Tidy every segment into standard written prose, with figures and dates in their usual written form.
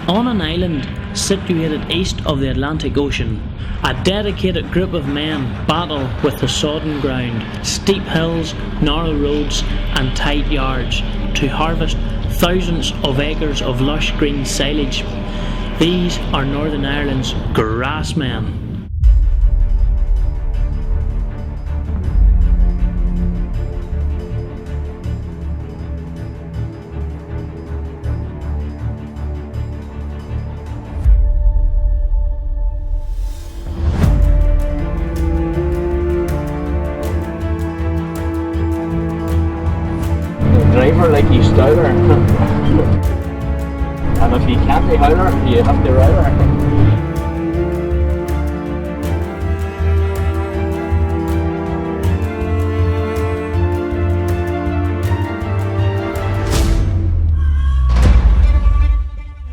On an island situated east of the Atlantic Ocean, a dedicated group of men battle with the sodden ground, steep hills, narrow roads and tight yards to harvest thousands of acres of lush green silage. These are Northern Ireland's GRASSMEN. Driver like you stouter. And if you can't be howler, you have to rider.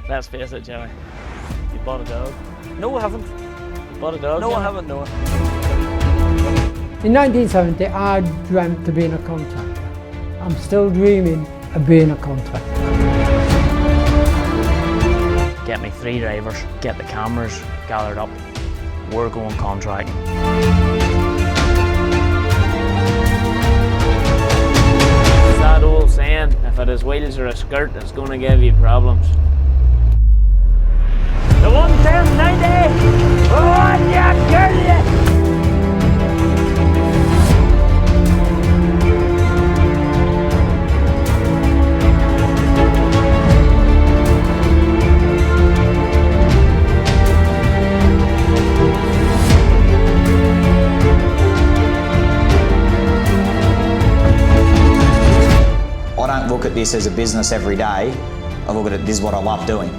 Let's face it, Jimmy. You bought a dog. No, I haven't. You bought a dog? No, Jimmy? I haven't, no. In 1970, I dreamt of being a contractor. I'm still dreaming of being a contractor. Get me 3 drivers, get the cameras gathered up. We're going contracting. It's that old saying, if it has wheels or a skirt, it's going to give you problems. The 11090! Oh, yeah, girl! I don't look at this as a business every day. I look at it, this is what I love doing.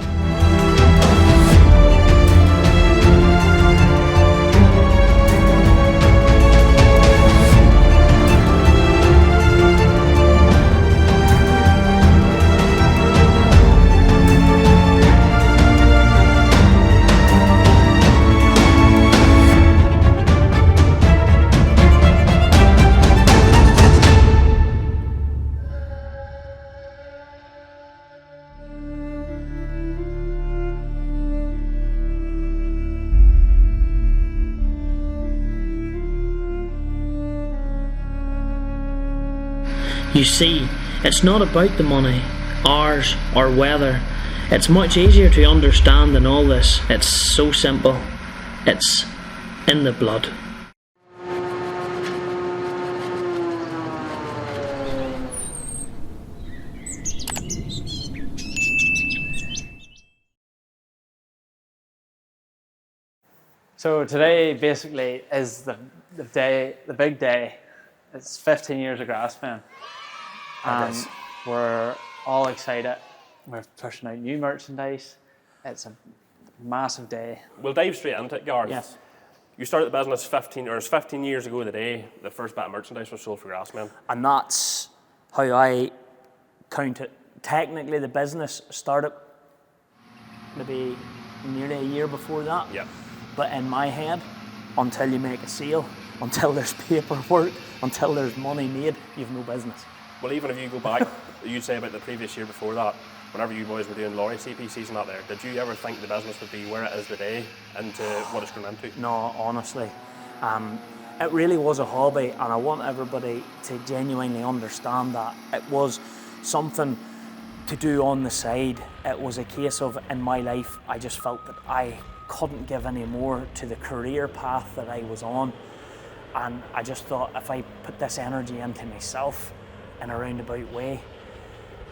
You see, it's not about the money, hours or weather. It's much easier to understand than all this. It's so simple. It's in the blood. So today basically is the big day. It's 15 years of GRASSMEN. And we're all excited. We're pushing out new merchandise. It's a massive day. We'll dive straight into it, Gareth. Yes. You started the business 15 years ago today. The first bit of merchandise was sold for GRASSMEN. And that's how I count it. Technically, the business started maybe nearly a year before that. Yeah. But in my head, until you make a sale, until there's paperwork, until there's money made, you've no business. Well, even if you go back, you'd say about the previous year before that, whenever you boys were doing lorry CPCs and that there, did you ever think the business would be where it is today into what it's grown into? No, honestly. It really was a hobby, and I want everybody to genuinely understand that. It was something to do on the side. It was a case of, in my life, I just felt that I couldn't give any more to the career path that I was on. And I just thought, if I put this energy into myself in a roundabout way,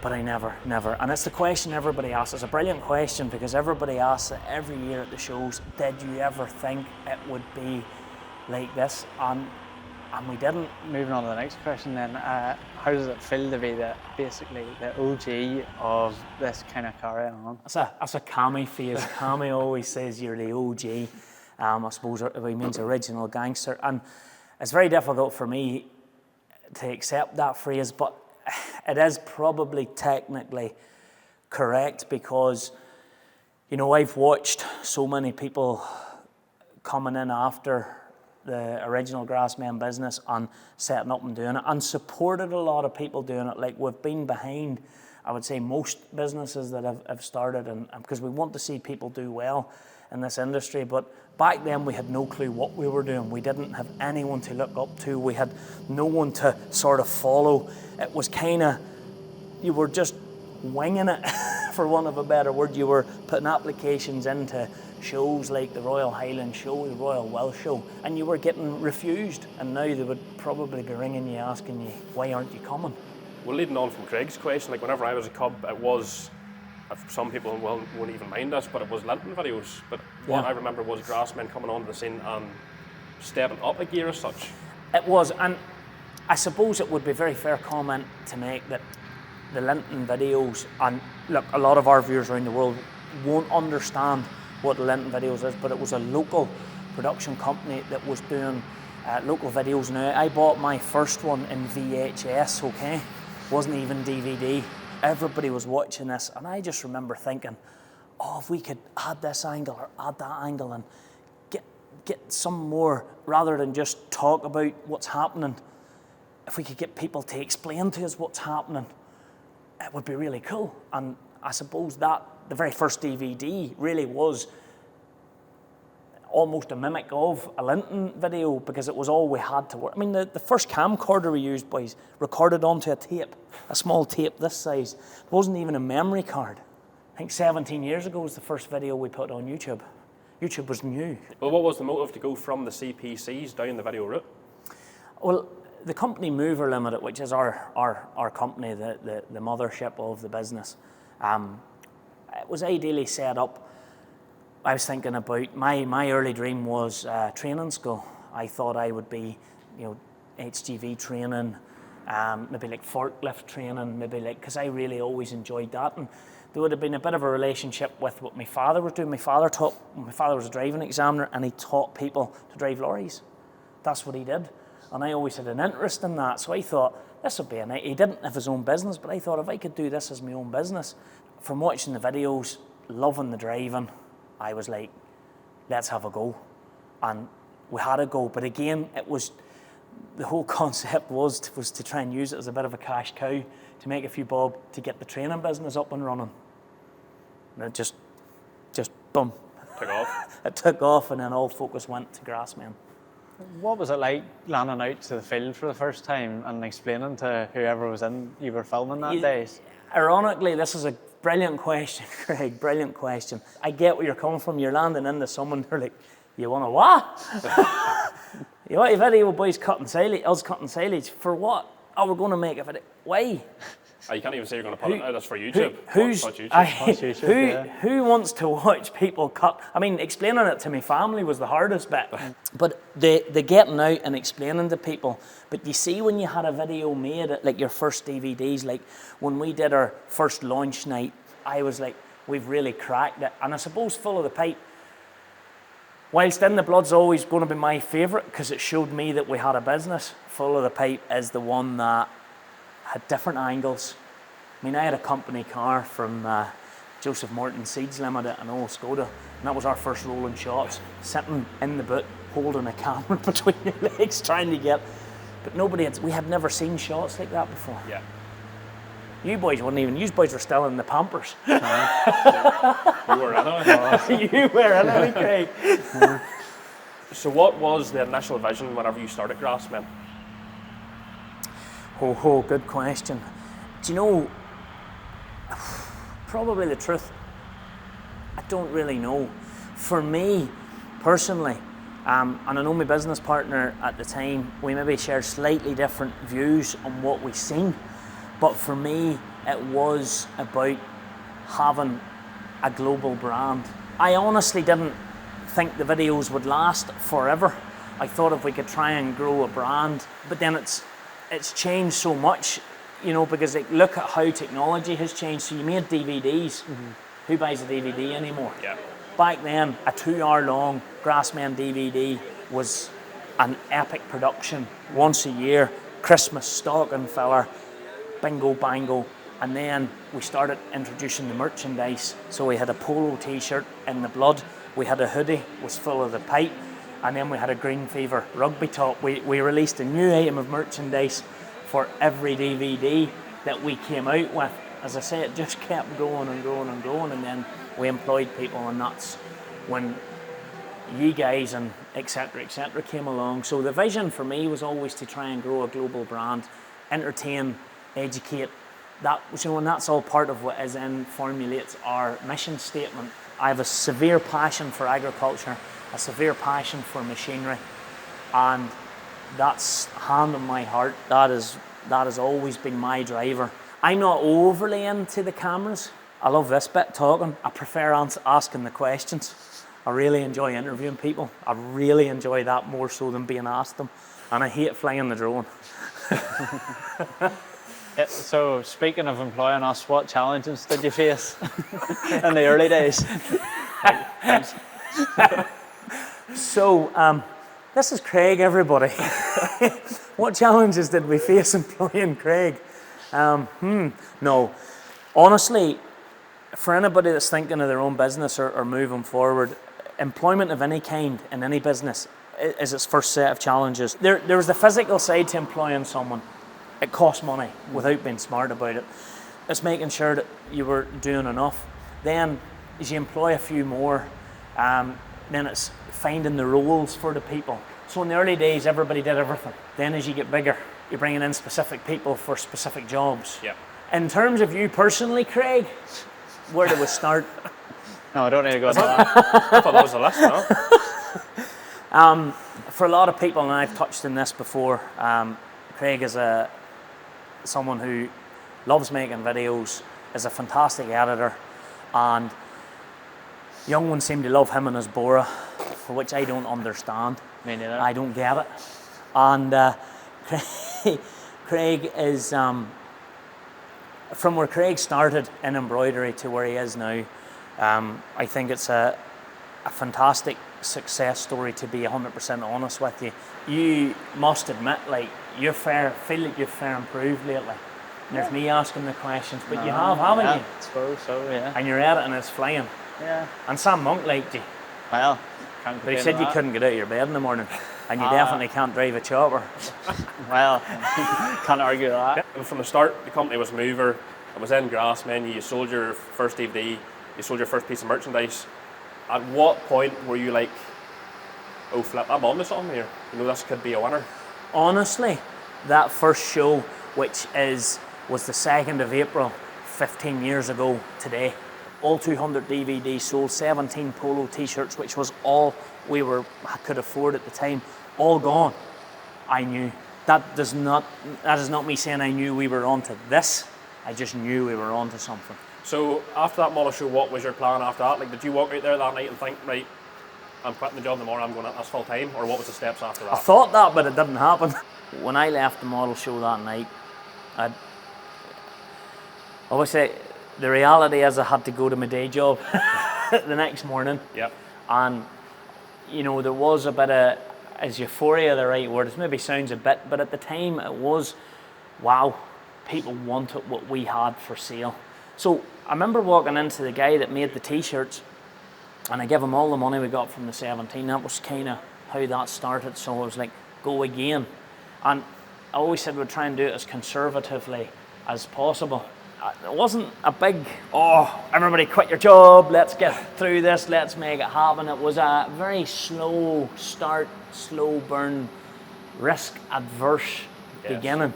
but I never. And it's the question everybody asks. It's a brilliant question because everybody asks it every year at the shows, did you ever think it would be like this? And we didn't. Moving on to the next question then, how does it feel to be basically the OG of this kind of carry on? That's a Cammy phase. Cammy always says you're the OG. I suppose it means original gangster. And it's very difficult for me to accept that phrase, but it is probably technically correct because, you know, I've watched so many people coming in after the original GRASSMEN business and setting up and doing it, and supported a lot of people doing it. Like, we've been behind I would say most businesses that have started, and because we want to see people do well in this industry. But back then we had no clue what we were doing. We didn't have anyone to look up to. We had no one to sort of follow. It was kind of, you were just winging it, for want of a better word. You were putting applications into shows like the Royal Highland Show, the Royal Welsh Show, and you were getting refused. And now they would probably be ringing you asking you, why aren't you coming? Well, leading on from Craig's question, like whenever I was a cub, it was, some people won't even mind this, but it was linting videos. But what I remember was GRASSMEN coming onto the scene and stepping up a gear as such. It was, and I suppose it would be a very fair comment to make that the linting videos, and look, a lot of our viewers around the world won't understand what the linting videos is, but it was a local production company that was doing local videos. Now, I bought my first one in VHS, okay? Wasn't even DVD. Everybody was watching this, and I just remember thinking, oh, if we could add this angle or add that angle and get some more, rather than just talk about what's happening, if we could get people to explain to us what's happening, it would be really cool. And I suppose that the very first DVD really was almost a mimic of a linting video, because it was all we had to work. I mean, the first camcorder we used, boys, recorded onto a tape, a small tape this size. It wasn't even a memory card. I think 17 years ago was the first video we put on YouTube. YouTube was new. Well, what was the motive to go from the CPCs down the video route? Well, the company Mover Limited, which is our company, the mothership of the business, it was ideally set up. I was thinking about, my early dream was training school. I thought I would be, HGV training, maybe like forklift training, maybe like, because I really always enjoyed that. And there would have been a bit of a relationship with what my father was doing. My father was a driving examiner, and he taught people to drive lorries. That's what he did. And I always had an interest in that. So I thought, this would be he didn't have his own business, but I thought if I could do this as my own business, from watching the videos, loving the driving, I was like, let's have a go. And we had a go. But again, it was, the whole concept was to try and use it as a bit of a cash cow, to make a few bob, to get the training business up and running. And it just boom. Took off. It took off, and then all focus went to GRASSMEN. What was it like landing out to the field for the first time and explaining to whoever was in you were filming that day? Ironically, this is a brilliant question, Craig, brilliant question. I get where you're coming from. You're landing into someone, they're like, you want a what? You want a video of boys cutting silage, us cutting silage, for what? Oh, we're going to make a video. Why? Oh, you can't even say you're going to put it out, that's for YouTube. Who wants to watch people cut? I mean, explaining it to my family was the hardest bit. But the getting out and explaining to people. But you see, when you had a video made, like your first DVDs, like when we did our first launch night, I was like, we've really cracked it. And I suppose Full of the Pipe, whilst In the Blood's always going to be my favourite, because it showed me that we had a business, Full of the Pipe is the one that had different angles. I mean, I had a company car from Joseph Morton Seeds Limited, an old Skoda, and that was our first rolling shots, sitting in the boot, holding a camera between your legs, trying to get, but we had never seen shots like that before. Yeah. You boys wouldn't even, you boys were still in the Pampers. You were anyway. You were anyway, Craig. So what was the initial vision whenever you started GRASSMEN? Oh, good question. Do you know, probably the truth, I don't really know. For me, personally, and I know my business partner at the time, we maybe shared slightly different views on what we've seen, but for me, it was about having a global brand. I honestly didn't think the videos would last forever. I thought if we could try and grow a brand, but then it's changed so much, because look at how technology has changed. So you made DVDs. Mm-hmm. Who buys a DVD anymore? Yeah. Back then, a 2-hour-long GRASSMEN DVD was an epic production. Once a year, Christmas stocking filler, bingo bango. And then we started introducing the merchandise. So we had a polo t-shirt, In the Blood. We had a hoodie, was Full of the Pipe. And then we had a Green Fever rugby top. We released a new item of merchandise for every DVD that we came out with. as I say, it just kept growing and growing and growing, and then we employed people, and that's when you guys and et cetera, came along. So the vision for me was always to try and grow a global brand, entertain, educate. That, you know, and that's all part of what is in formulates our mission statement. I have a severe passion for agriculture, a severe passion for machinery, and that's hand on my heart. That has always been my driver. I'm not overly into the cameras. I love this bit, talking. I prefer asking the questions. I really enjoy interviewing people. I really enjoy that more so than being asked them. And I hate flying the drone. So speaking of employing us, what challenges did you face in the early days? So, this is Craig, everybody. What challenges did we face employing Craig? No, honestly, for anybody that's thinking of their own business or moving forward, employment of any kind in any business is its first set of challenges. There was the physical side to employing someone. It costs money without being smart about it. It's making sure that you were doing enough. Then, as you employ a few more, then it's finding the roles for the people. So in the early days, everybody did everything. Then as you get bigger, you're bringing in specific people for specific jobs. Yep. In terms of you personally, Craig, where do we start? No, I don't need to go into that. I thought that was the list, no? For a lot of people, and I've touched on this before, Craig is someone who loves making videos, is a fantastic editor, and young ones seem to love him and his Bora, for which I don't understand. Me neither. I don't get it. And Craig is, from where Craig started in embroidery to where he is now, I think it's a fantastic success story, to be 100% honest with you. You must admit, like, feel like you've fair improved lately. And there's me asking the questions, but you have, haven't you? I suppose so, yeah. And your editing is flying. Yeah. And Sam Monk liked you, Well, can't but he complain said of you that. couldn't get out of your bed in the morning, and you definitely can't drive a chopper. Well, can't argue that. And from the start, the company was Mover. It was in GRASSMEN. You sold your first DVD. You sold your first piece of merchandise. At what point were you like, oh flip, I'm on to something here. You know, this could be a winner. Honestly, that first show, which was the 2nd of April, 15 years ago today, all 200 DVDs sold, 17 polo t-shirts, which was all could afford at the time, all gone. I knew. That is not me saying I knew we were onto this. I just knew we were onto something. So after that model show, what was your plan after that? Like, did you walk out there that night and think, right, I'm quitting the job tomorrow, I'm going at this full time? Or what was the steps after that? I thought that, but it didn't happen. When I left the model show that night, I always say the reality is I had to go to my day job the next morning. Yep. And, you know, there was a bit of, is euphoria the right word? It maybe sounds a bit, but at the time it was, wow, people wanted what we had for sale. So I remember walking into the guy that made the t-shirts, and I gave him all the money we got from the 17. That was kind of how that started. So I was like, go again. And I always said we'd try and do it as conservatively as possible. It wasn't a big, oh, everybody quit your job, let's get through this, let's make it happen. It was a very slow start, slow burn, risk adverse beginning.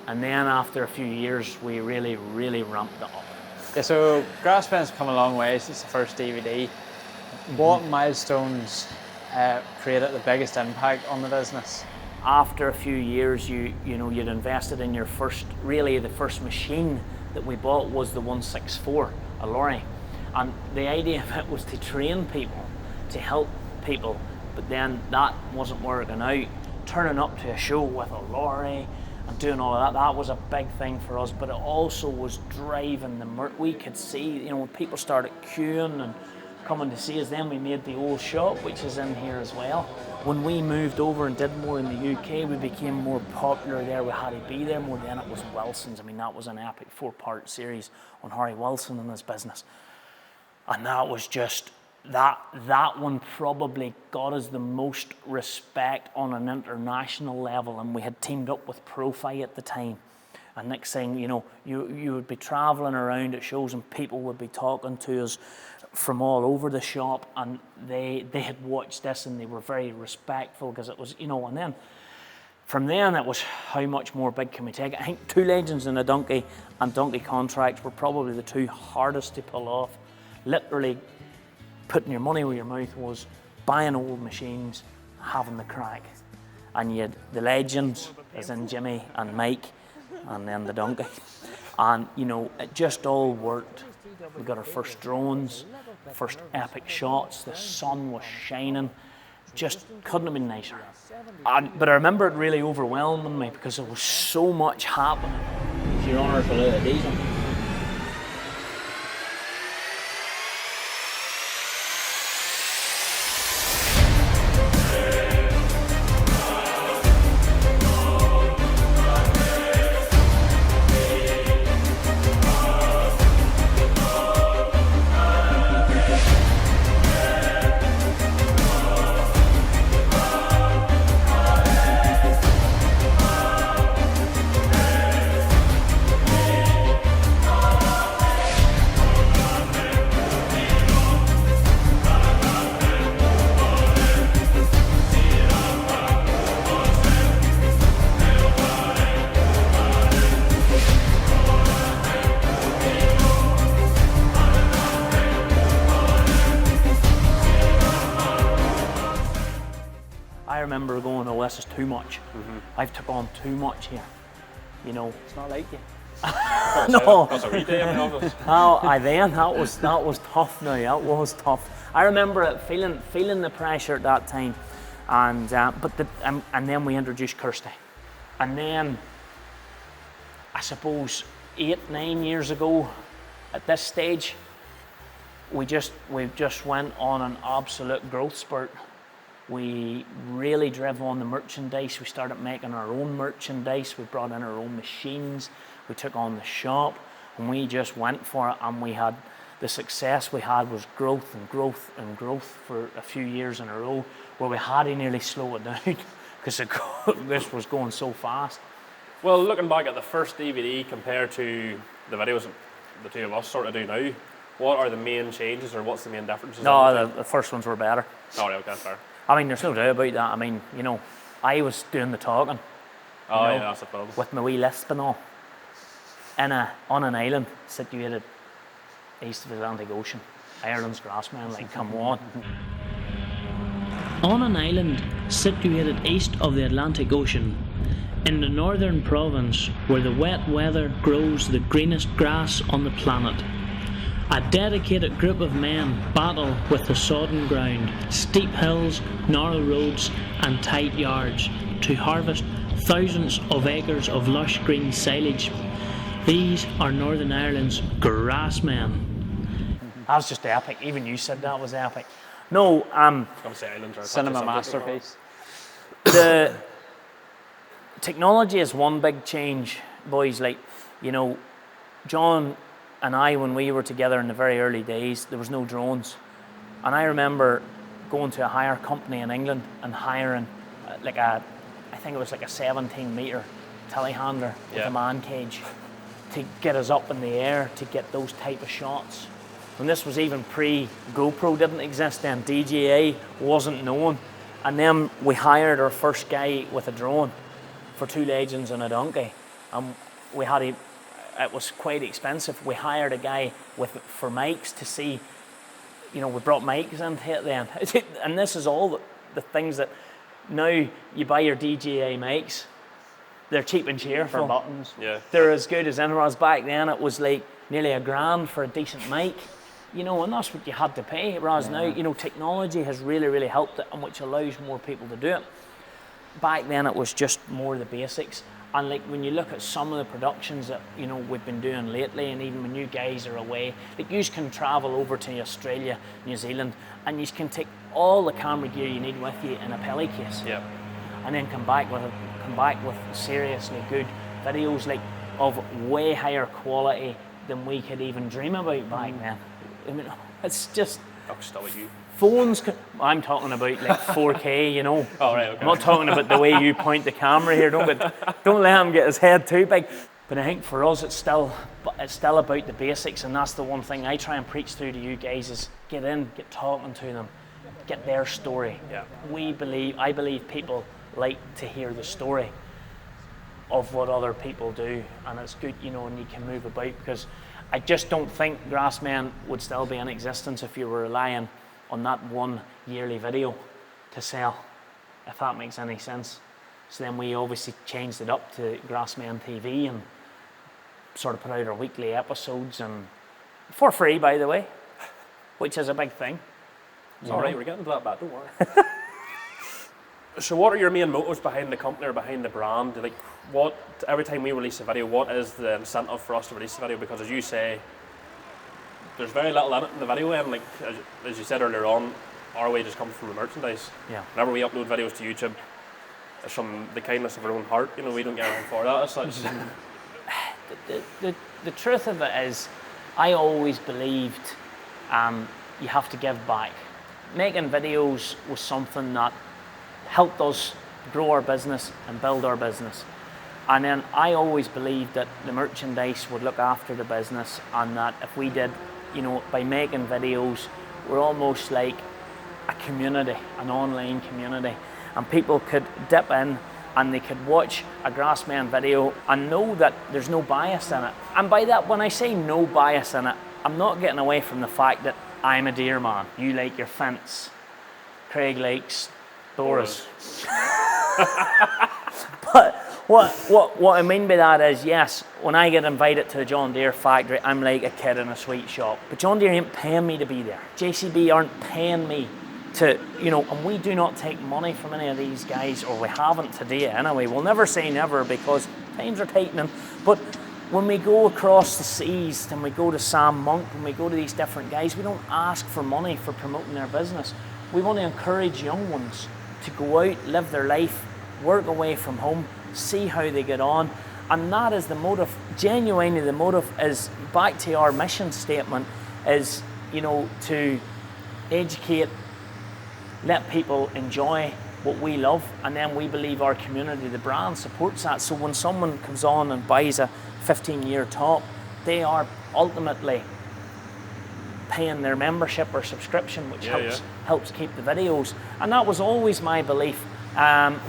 And then after a few years, we really, really ramped it up. Yeah, so GRASSMEN's come a long way since the first DVD. What milestones created the biggest impact on the business? After a few years, you'd invested in your first, really the first machine that we bought was the 164, a lorry. And the idea of it was to train people, to help people, but then that wasn't working out. Turning up to a show with a lorry and doing all of that, that was a big thing for us, but it also was driving the we could see, when people started queuing and coming to see us, then we made the old shop, which is in here as well. When we moved over and did more in the UK, we became more popular there. We had to be there more. Then it was Wilson's. I mean, that was an epic 4-part series on Harry Wilson and his business. And that was just, that one probably got us the most respect on an international level. And we had teamed up with Profi at the time, And next thing, you know, you would be traveling around at shows and people would be talking to us from all over the shop, and they had watched this and they were very respectful because it was, you know, and then from then it was how much more big can we take it. I think 2 Legends and a Donkey and Donkey contracts were probably the 2 hardest to pull off. Literally putting your money where your mouth was, buying old machines, having the craic. And you had the Legends, as in Jimmy and Mike, and then the Donkey. And you know, it just all worked. We got our first drones, first epic shots, the sun was shining. Just couldn't have been nicer. But I remember it really overwhelming me because there was so much happening. Your honour for a diesel. I remember going, oh, this is too much. I've took on too much here. You know, It's not like you. no. That's a wee day in the office. That was tough. Now that was tough. I remember it feeling the pressure at that time, and then we introduced Kirsty, and then I suppose 8-9 years ago, at this stage, we just went on an absolute growth spurt. We really drove on the merchandise. We started making our own merchandise. We brought in our own machines. We took on the shop, and we just went for it. And we had the success we had was growth and growth and growth for a few years in a row, where we had to nearly slow it down because this was going so fast. Well, looking back at the first DVD compared to the videos that the 2 of us sort of do now, what are the main changes, or what's the main differences? No, the first ones were better. Oh, right, okay, fair. I mean, there's no doubt about that. I mean, you know, I was doing the talking. Oh, know, yeah, that's the problem. With my wee lisp and all. On an island situated east of the Atlantic Ocean. Ireland's GRASSMEN, like, come on. On an island situated east of the Atlantic Ocean, in the northern province where the wet weather grows the greenest grass on the planet, a dedicated group of men battle with the sodden ground, steep hills, narrow roads and tight yards to harvest thousands of acres of lush green silage. These are Northern Ireland's GRASSMEN. That was just epic. Even you said that was epic. No, Cinema masterpiece. The technology is one big change, boys. Like, you know, John and I, when we were together in the very early days, there was no drones. And I remember going to a hire company in England and hiring I think it was like a 17-meter telehandler with a man cage to get us up in the air to get those type of shots. And this was even pre-GoPro didn't exist then, DJI wasn't known. And then we hired our first guy with a drone for 2 Legends and a Donkey. And we had it was quite expensive. We hired a guy for mics to see, you know, we brought mics into it then. And this is all the things that now you buy your DJI mics, they're cheap and cheerful. For buttons. Yeah. They're as good as anyone. Back then it was like nearly $1,000 for a decent mic, you know, and that's what you had to pay. Whereas now, you know, technology has really, really helped it, and which allows more people to do it. Back then it was just more the basics. And like when you look at some of the productions that, you know, we've been doing lately, and even when you guys are away, like you can travel over to Australia, New Zealand, and you can take all the camera gear you need with you in a pelly case. Yeah. And then come back with seriously good videos, like of way higher quality than we could even dream about back then. I mean, it's just I'll still with you. phones. I'm talking about like 4K, you know. Oh, right, okay. I'm not talking about the way you point the camera here. Don't let him get his head too big. But I think for us, it's still about the basics, and that's the one thing I try and preach through to you guys is get in, get talking to them, get their story. Yeah. I believe people like to hear the story of what other people do, and it's good, you know, and you can move about, because I just don't think GRASSMEN would still be in existence if you were relying on that one yearly video to sell, if that makes any sense. So then we obviously changed it up to GRASSMEN TV and sort of put out our weekly episodes, and for free, by the way, which is a big thing. It's all right, we're getting to that bit, don't worry. So what are your main motives behind the company or behind the brand? Like, what, every time we release a video, what is the incentive for us to release the video? Because as you say, there's very little in it in the video, and like as you said earlier on, our wages come from the merchandise. Yeah. Whenever we upload videos to YouTube, it's from the kindness of our own heart. You know, we don't get anything for that as such. The truth of it is, I always believed you have to give back. Making videos was something that helped us grow our business and build our business. And then I always believed that the merchandise would look after the business, and that if we did, you know, by making videos, we're almost like a community, an online community, and people could dip in and they could watch a GRASSMEN video and know that there's no bias in it. And by that, when I say no bias in it, I'm not getting away from the fact that I'm a Deere man. You like your Fendts, Craic likes Doras. But what I mean by that is, yes, when I get invited to the John Deere factory, I'm like a kid in a sweet shop. But John Deere ain't paying me to be there. JCB aren't paying me to, you know, and we do not take money from any of these guys, or we haven't today anyway. We'll never say never, because times are tightening. But when we go across the seas, and we go to Sam Monk, and we go to these different guys, we don't ask for money for promoting their business. We want to encourage young ones to go out, live their life, work away from home, see how they get on. And that is the motive. Genuinely, the motive is, back to our mission statement, is, you know, to educate, let people enjoy what we love, and then we believe our community, the brand, supports that. So when someone comes on and buys a 15-year top, they are ultimately paying their membership or subscription, which helps keep the videos. And that was always my belief.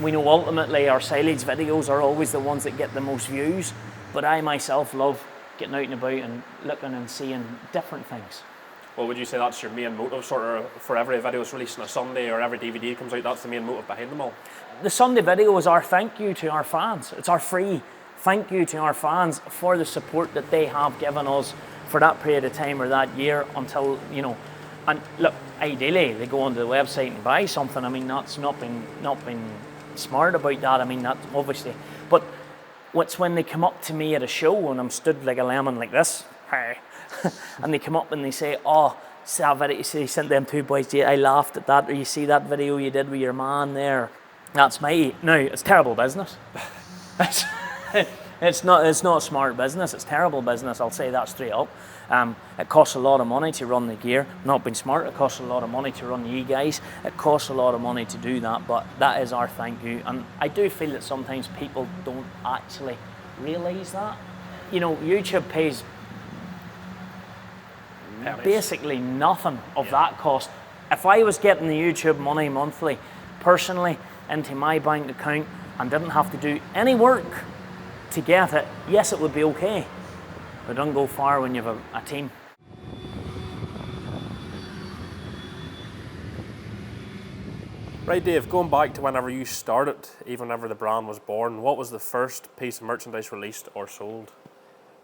We know ultimately our silage videos are always the ones that get the most views, but I myself love getting out and about and looking and seeing different things. Well, would you say that's your main motive, sort of, for every video is released on a Sunday or every DVD comes out? That's the main motive behind them all? The Sunday video is our thank you to our fans. It's our free thank you to our fans for the support that they have given us for that period of time or that year until, you know, and look, ideally they go onto the website and buy something. I mean, that's not being smart about that. I mean, that's obviously, but what's when they come up to me at a show and I'm stood like a lemon like this, and they come up and they say, oh, see that video, you sent them two boys, I laughed at that, or you see that video you did with your man there, that's my, no, it's terrible business. It's not smart business, it's terrible business, I'll say that straight up. It costs a lot of money to run the gear, not being smart, it costs a lot of money to run you guys, it costs a lot of money to do that, but that is our thank you. And I do feel that sometimes people don't actually realise that. You know, YouTube pays basically nothing of that cost. If I was getting the YouTube money monthly, personally, into my bank account and didn't have to do any work to get it, yes, it would be okay. But don't go far when you have a team. Right, Dave, going back to whenever you started, even whenever the brand was born, what was the first piece of merchandise released or sold?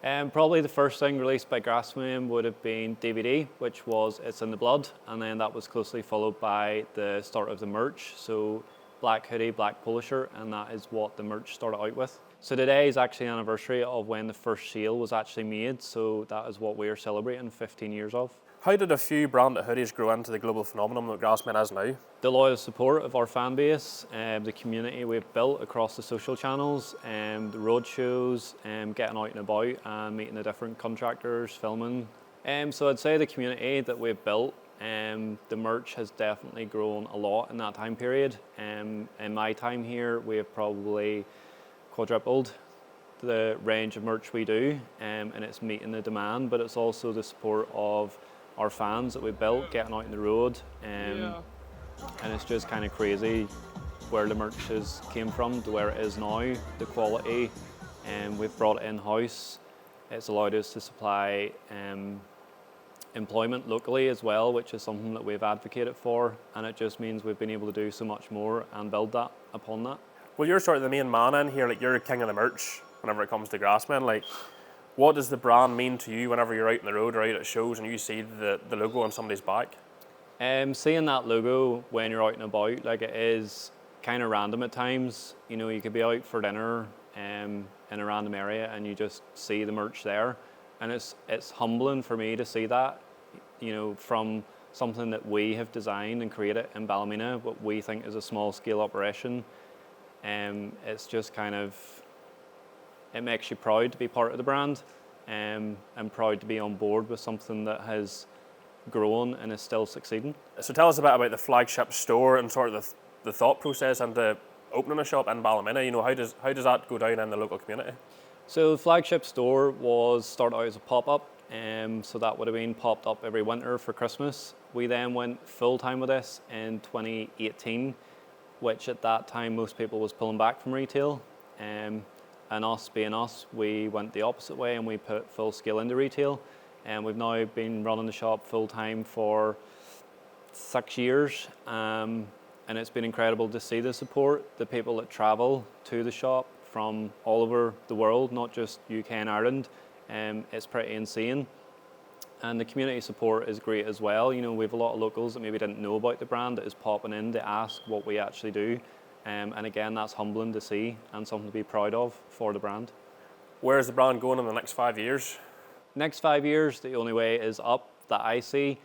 Probably the first thing released by GRASSMEN would have been DVD, which was It's in the Blood, and then that was closely followed by the start of the merch, so black hoodie, black polo shirt, and that is what the merch started out with. So today is actually an anniversary of when the first sale was actually made, so that is what we are celebrating 15 years of. How did a few branded hoodies grow into the global phenomenon that GRASSMEN is now? The loyal support of our fan base, the community we've built across the social channels, the road shows, getting out and about and meeting the different contractors, filming. So I'd say the community that we've built, the merch has definitely grown a lot in that time period. In my time here, we have probably quadrupled the range of merch we do, and it's meeting the demand, but it's also the support of our fans that we built, getting out on the road, and it's just kind of crazy where the merch came from to where it is now, the quality, and we've brought it in-house. It's allowed us to supply employment locally as well, which is something that we've advocated for, and it just means we've been able to do so much more and build that upon that. Well, you're sort of the main man in here, like you're king of the merch whenever it comes to GRASSMEN. Like, what does the brand mean to you whenever you're out on the road or out at shows and you see the logo on somebody's back? Seeing that logo when you're out and about, like, it is kind of random at times. You know, you could be out for dinner in a random area and you just see the merch there, and it's humbling for me to see that, you know, from something that we have designed and created in Ballymena, what we think is a small scale operation. It's just kind of, it makes you proud to be part of the brand, and proud to be on board with something that has grown and is still succeeding. So tell us a bit about the flagship store and sort of the thought process and the opening a shop in Ballymena. You know, how does that go down in the local community? So the flagship store was started out as a pop-up, so that would have been popped up every winter for Christmas. We then went full-time with this in 2018, which at that time most people was pulling back from retail. And us being us, we went the opposite way and we put full scale into retail. And we've now been running the shop full-time for 6 years. And it's been incredible to see the support, the people that travel to the shop from all over the world, not just UK and Ireland. It's pretty insane. And the community support is great as well. You know, we have a lot of locals that maybe didn't know about the brand that is popping in to ask what we actually do. And again, that's humbling to see and something to be proud of for the brand. Where is the brand going in the next 5 years? Next 5 years, the only way is up that I see.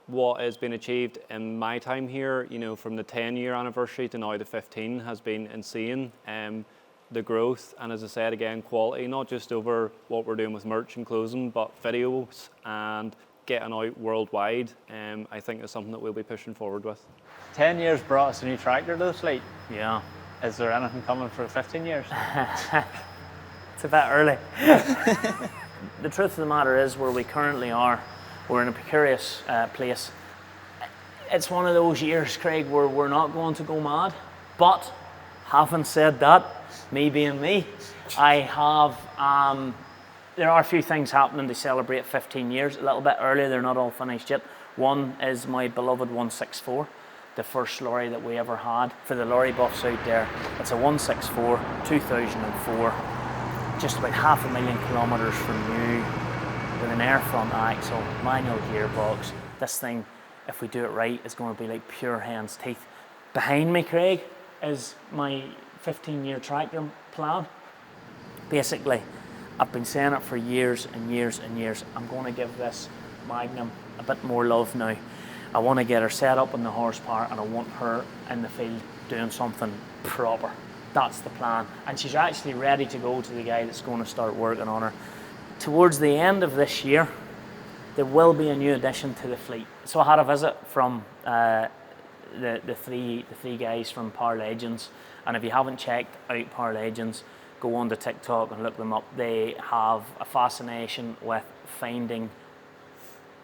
What has been achieved in my time here, you know, from the 10-year anniversary to now the 15 has been insane. The growth, and as I said again, quality, not just over what we're doing with merch and clothing, but videos and getting out worldwide, I think is something that we'll be pushing forward with. 10 years brought us a new tractor though, Slate. Yeah. Is there anything coming for 15 years? It's a bit early. The truth of the matter is, where we currently are, we're in a precarious place. It's one of those years, Craig, where we're not going to go mad. But having said that, me being me, I have, there are a few things happening to celebrate 15 years, a little bit earlier, they're not all finished yet. One is my beloved 164, the first lorry that we ever had. For the lorry buffs out there, it's a 164, 2004, just about 500,000 kilometres from new, with an air front axle, manual gearbox. This thing, if we do it right, is going to be like pure hen's teeth. Behind me, Craig, is my 15-year tractor plan. Basically, I've been saying it for years and years and years. I'm going to give this Magnum a bit more love now. I want to get her set up in the horsepower, and I want her in the field doing something proper. That's the plan. And she's actually ready to go to the guy that's going to start working on her. Towards the end of this year, there will be a new addition to the fleet. So I had a visit from the three guys from Power Legends, and if you haven't checked out Power Legends, go on to TikTok and look them up. They have a fascination with finding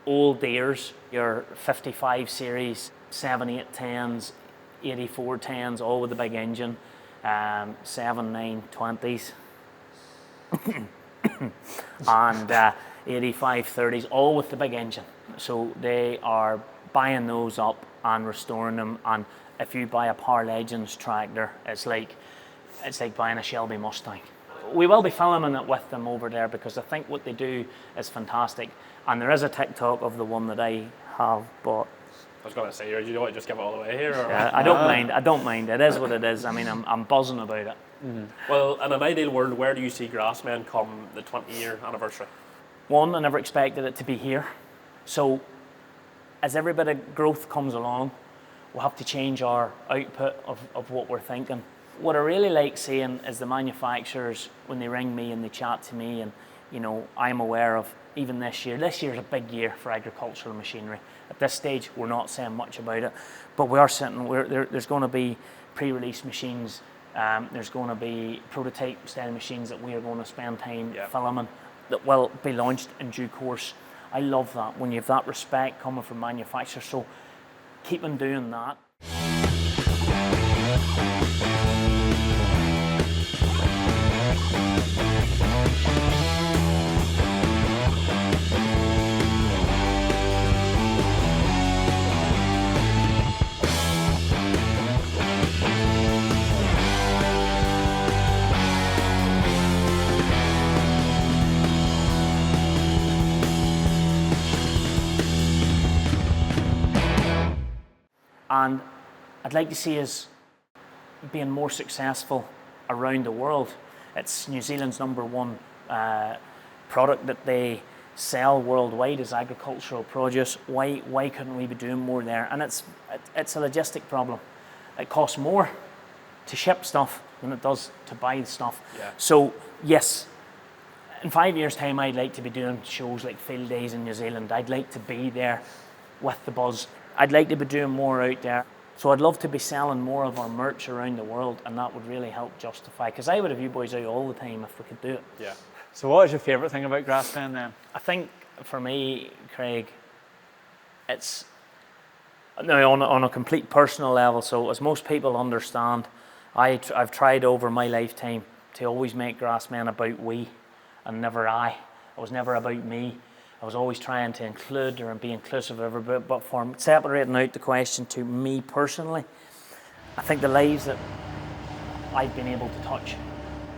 old Deeres, your 55 series, 7810s, 8410s, all with the big engine, 7920s, and 8530s, all with the big engine. So they are buying those up and restoring them. And if you buy a Power Legends tractor, it's like buying a Shelby Mustang. We will be filming it with them over there because I think what they do is fantastic. And there is a TikTok of the one that I have bought. I was going to say, do you want to just give it all away here? Or? Yeah, I don't mind. I don't mind. It is what it is. I mean, I'm buzzing about it. Mm-hmm. Well, in an ideal world, where do you see GRASSMEN come the 20-year anniversary? One, I never expected it to be here. So, as every bit of growth comes along, we'll have to change our output of what we're thinking. What I really like seeing is the manufacturers, when they ring me and they chat to me, and you know, I'm aware of even this year. This year's a big year for agricultural machinery. At this stage, we're not saying much about it, but we are saying there's going to be pre-release machines There's going to be prototype style machines that we are going to spend time filming that will be launched in due course. I love that when you have that respect coming from manufacturers. So keep on doing that. And I'd like to see us being more successful around the world. It's New Zealand's #1 product that they sell worldwide is agricultural produce. Why couldn't we be doing more there? And it's a logistic problem. It costs more to ship stuff than it does to buy stuff. Yeah. So yes, in 5 years' time, I'd like to be doing shows like Field Days in New Zealand. I'd like to be there with the buzz. I'd like to be doing more out there. So I'd love to be selling more of our merch around the world, and that would really help justify, because I would have you boys out all the time if we could do it. Yeah. So what is your favourite thing about GRASSMEN then? I think for me, Craig, it's now on a complete personal level. So as most people understand, I've tried over my lifetime to always make GRASSMEN about we and never I. It was never about me. I was always trying to include or be inclusive of everybody, but for separating out the question to me personally, I think the lives that I've been able to touch,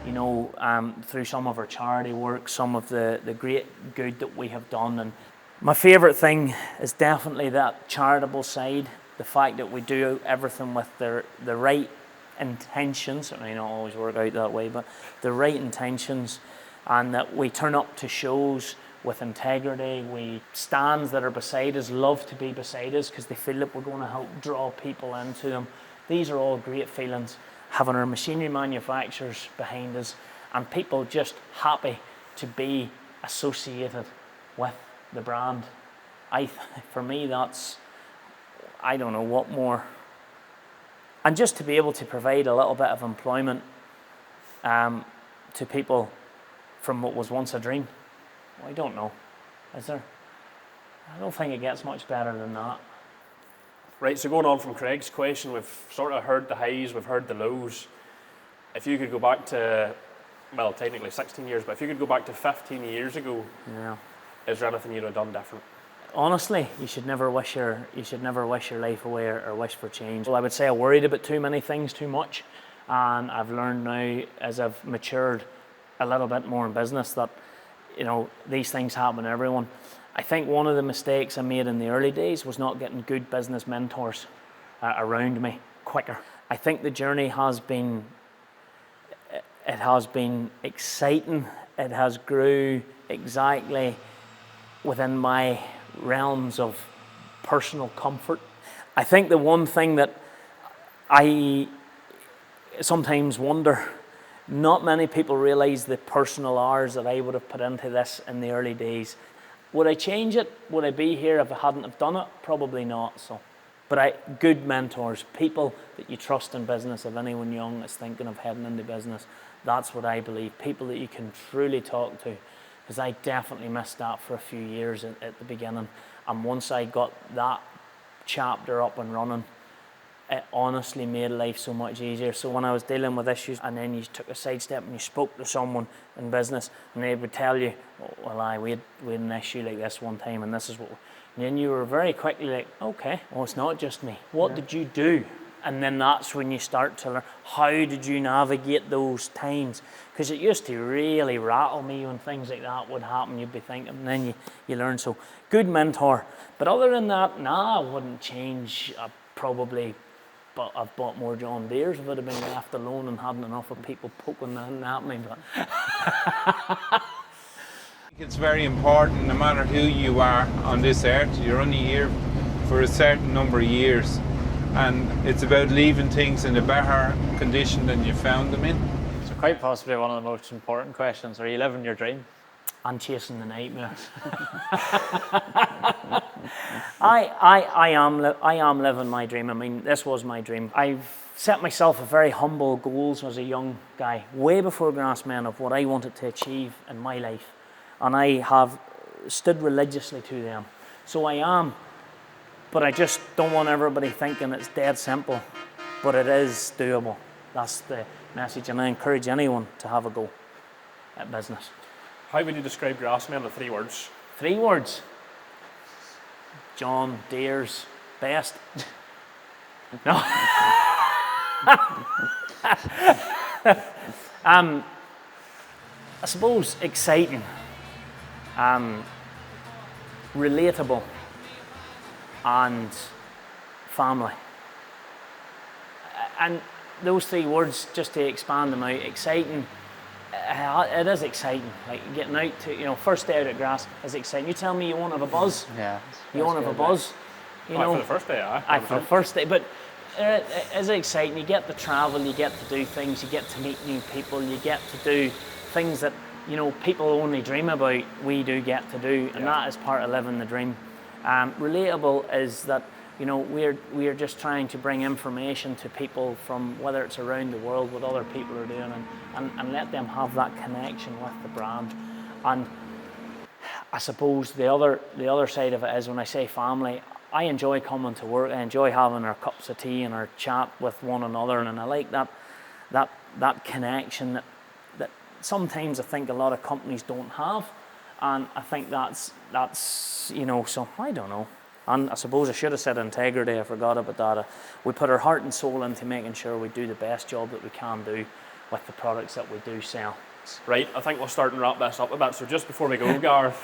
you know, through some of our charity work, some of the great good that we have done. And my favourite thing is definitely that charitable side, the fact that we do everything with the right intentions. It may not always work out that way, but the right intentions, and that we turn up to shows with integrity. Stands that are beside us love to be beside us because they feel that we're going to help draw people into them. These are all great feelings. Having our machinery manufacturers behind us and people just happy to be associated with the brand. For me, that's, I don't know what more. And just to be able to provide a little bit of employment to people from what was once a dream. Well, I don't know. Is there? I don't think it gets much better than that. Right, so going on from Craig's question, we've sort of heard the highs, we've heard the lows. If you could go back to, well, technically 16 years, but if you could go back to 15 years ago, Yeah. Is there anything you'd have done different? Honestly, you should never wish your life away or wish for change. Well, I would say I worried about too many things too much, and I've learned now as I've matured a little bit more in business that, you know, these things happen to everyone. I think one of the mistakes I made in the early days was not getting good business mentors around me quicker. I think the journey has been exciting. It has grew exactly within my realms of personal comfort. I think the one thing that I sometimes wonder, not many people realise the personal hours that I would have put into this in the early days. Would I change it? Would I be here if I hadn't have done it? Probably not. So, but good mentors, people that you trust in business. If anyone young is thinking of heading into business, that's what I believe. People that you can truly talk to, because I definitely missed that for a few years at the beginning. And once I got that chapter up and running, it honestly made life so much easier. So when I was dealing with issues and then you took a sidestep and you spoke to someone in business and they would tell you, oh, well, we had an issue like this one time and this is what, and then you were very quickly like, okay, well, it's not just me. What did you do? And then that's when you start to learn, how did you navigate those times? Because it used to really rattle me when things like that would happen. You'd be thinking, and then you learn. So good mentor. But other than that, nah, I wouldn't change. But I've bought more John Deeres if I'd have been left alone and hadn't enough of people poking at me. But it's very important, no matter who you are on this earth, you're only here for a certain number of years. And it's about leaving things in a better condition than you found them in. So quite possibly one of the most important questions, are you living your dream? and chasing the nightmares. I am living my dream. I mean, this was my dream. I've set myself a very humble goals as a young guy, way before GRASSMEN, of what I wanted to achieve in my life, and I have stood religiously to them. So I am, but I just don't want everybody thinking it's dead simple, but it is doable. That's the message, and I encourage anyone to have a go at business. How would you describe GRASSMEN in 3 words? 3 words. John Deere's best. No. I suppose exciting, relatable, and family. And those 3 words, just to expand them out, exciting. It is exciting, like getting out to, first day out at grass is exciting. You tell me you won't have a buzz. Yeah. You won't have a buzz. For the first day, for the first day, but it is exciting. You get to travel, you get to do things, you get to meet new people, you get to do things that, people only dream about, we do get to do, and that is part of living the dream. Relatable is that, we're just trying to bring information to people from whether it's around the world, what other people are doing, and let them have that connection with the brand. And I suppose the other side of it is, when I say family, I enjoy coming to work. I enjoy having our cups of tea and our chat with one another, and I like that connection that sometimes I think a lot of companies don't have, and I think that's so I don't know. And I suppose I should have said integrity. I forgot about that. We put our heart and soul into making sure we do the best job that we can do with the products that we do sell. Right, I think we'll start and wrap this up a bit. So just before we go, Gareth.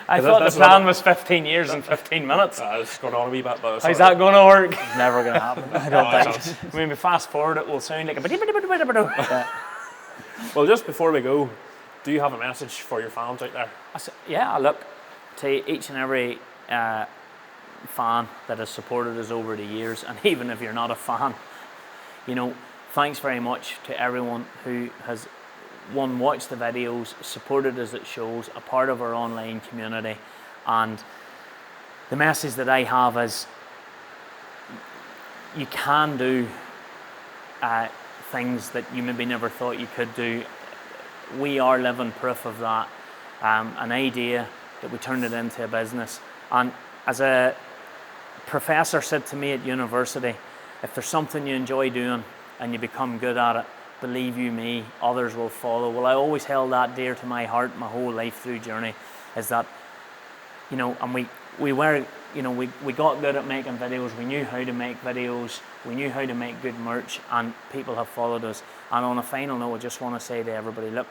I thought the plan was 15 years and 15 minutes. It's going on a wee bit, but how's that going to work? It's never going to happen. I don't think. When we fast forward, it will sound like a... Well, just before we go, do you have a message for your fans out there? Yeah, look, to each and every fan that has supported us over the years, and even if you're not a fan, thanks very much to everyone who has watched the videos, supported us at shows, a part of our online community. And the message that I have is, you can do things that you maybe never thought you could do. We are living proof of that. An idea that we turned it into a business. And as a professor said to me at university, if there's something you enjoy doing and you become good at it, believe you me, others will follow. Well, I always held that dear to my heart my whole life through journey, is that, and we got good at making videos, we knew how to make videos, we knew how to make good merch, and people have followed us. And on a final note, I just want to say to everybody, look,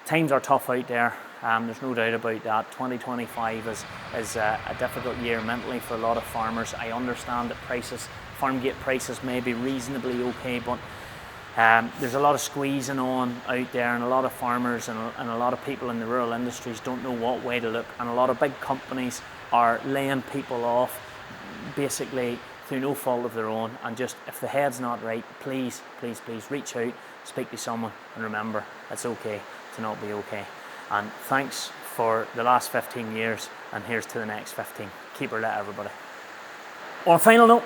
times are tough out there. There's no doubt about that. 2025 is a difficult year mentally for a lot of farmers. I understand that farm gate prices may be reasonably okay, but there's a lot of squeezing on out there, and a lot of farmers and a lot of people in the rural industries don't know what way to look, and a lot of big companies are laying people off basically through no fault of their own. And just, if the head's not right, please reach out, speak to someone, and remember, it's okay to not be okay. And thanks for the last 15 years, and here's to the next 15. Keep her lit, everybody. On a final note,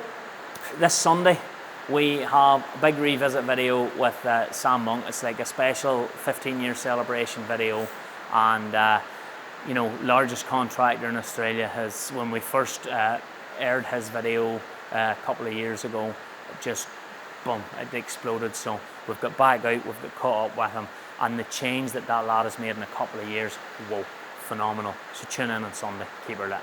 this Sunday we have a big revisit video with Sam Monk. It's like a special 15-year celebration video, and largest contractor in Australia has, when we first aired his video a couple of years ago, it just boom, it exploded. So we've got back out, we've got caught up with him, and the change that lad has made in a couple of years, whoa, phenomenal. So tune in on Sunday, keep her lit.